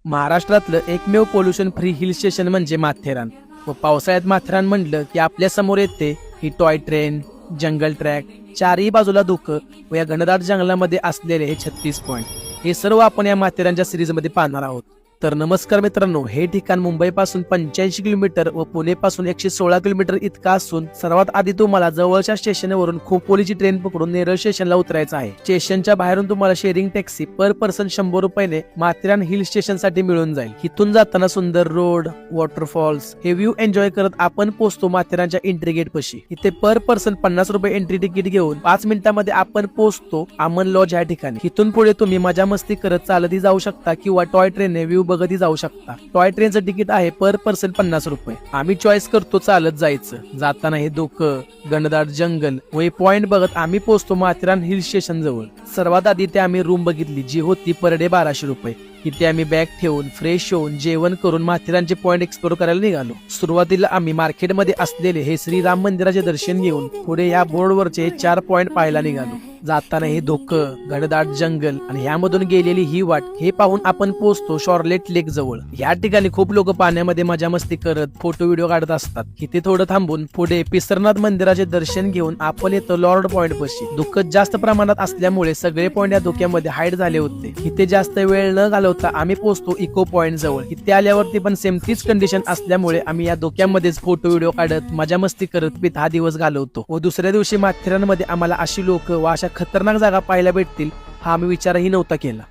महाराष्ट्रातलं एकमेव pollution free hill station म्हणजे माथेरान. व पावसाळ्यात माथेरान म्हणलं की आपल्या समोर येते ही टॉय ट्रेन, जंगल ट्रॅक, चारही बाजूला धुकं व या घनदाट जंगलामध्ये असलेले हे 36 पॉइंट, हे सर्व आपण या माथेरानच्या सिरीजमध्ये पाहणार आहोत. तर नमस्कार मित्रांनो, हे ठिकाण मुंबईपासून 85 किलोमीटर व पुणेपासून 116 किलोमीटर इतका असून सर्वात आधी तुम्हाला जवळच्या स्टेशनवरून खोपोलीची ट्रेन पकडून नेरळ स्टेशनला उतरायचं आहे. स्टेशनच्या बाहेरून तुम्हाला शेअरिंग टॅक्सी पर पर्सन 100 रुपयाने माथेरान हिल स्टेशन साठी मिळून जाईल. इथून जाताना सुंदर रोड, वॉटरफॉल्स हे व्ह्यू एन्जॉय करत आपण पोहोचतो माथेरानच्या एंट्री गेट पशी. इथे पर पर्सन 50 रुपये एंट्री तिकीट घेऊन 5 मिनिटांमध्ये आपण पोहोचतो अमन लॉज या ठिकाणी. इथून पुढे तुम्ही मजा मस्ती करत चालतही जाऊ शकता किंवा टॉय ट्रेनने व्ह्यू बघतही जाऊ शकता. टॉय ट्रेनचं तिकीट आहे पर पर्सन 50 रुपये. आम्ही चॉईस करतो चालत जायचं. जाताना हे धुकं, घनदाट जंगल व हे पॉइंट बघत आम्ही पोहोचतो माथेरान हिल स्टेशन जवळ. सर्वात आधी ते आम्ही रूम बघितली, जी होती पर डे 1200 रुपये. इथे आम्ही बॅग ठेवून फ्रेश होऊन जेवण करून माथेरानचे पॉइंट एक्सप्लोर करायला निघालो. सुरुवातीला आम्ही मार्केटमध्ये असलेले हे श्रीराम मंदिराचे दर्शन घेऊन पुढे या बोर्डवरचे 4 पॉइंट पाहायला निघालो. जाताना हे धुकं, घनदाट जंगल आणि ह्यामधून गेलेली ही वाट हे पाहून आपण पोहोचतो शॉर्लेट लेक जवळ. या ठिकाणी खूप लोक पाण्यामध्ये मजा मस्ती करत फोटो व्हिडिओ काढत असतात. इथे थोडं थांबून पुढे पिसरनाथ मंदिराचे दर्शन घेऊन आपण येतो लॉर्ड पॉइंट पाशी. धुकं जास्त प्रमाणात असल्यामुळे सगळे पॉइंट या धुक्यामध्ये हाईड झाले होते. इथे जास्त वेळ न घालवता आम्ही पोहोचतो इको पॉइंट जवळ. इथे आल्यावरती पण सेम तीच कंडिशन असल्यामुळे आम्ही या धुक्यामध्येच फोटो व्हिडिओ काढत मजा मस्ती करत हा दिवस घालवतो. व दुसऱ्या दिवशी माथेरानमध्ये आम्हाला अशी लोक व अशा खतरनाक जागा पाहायला भेटतील हा आम्ही विचारही नव्हता केला.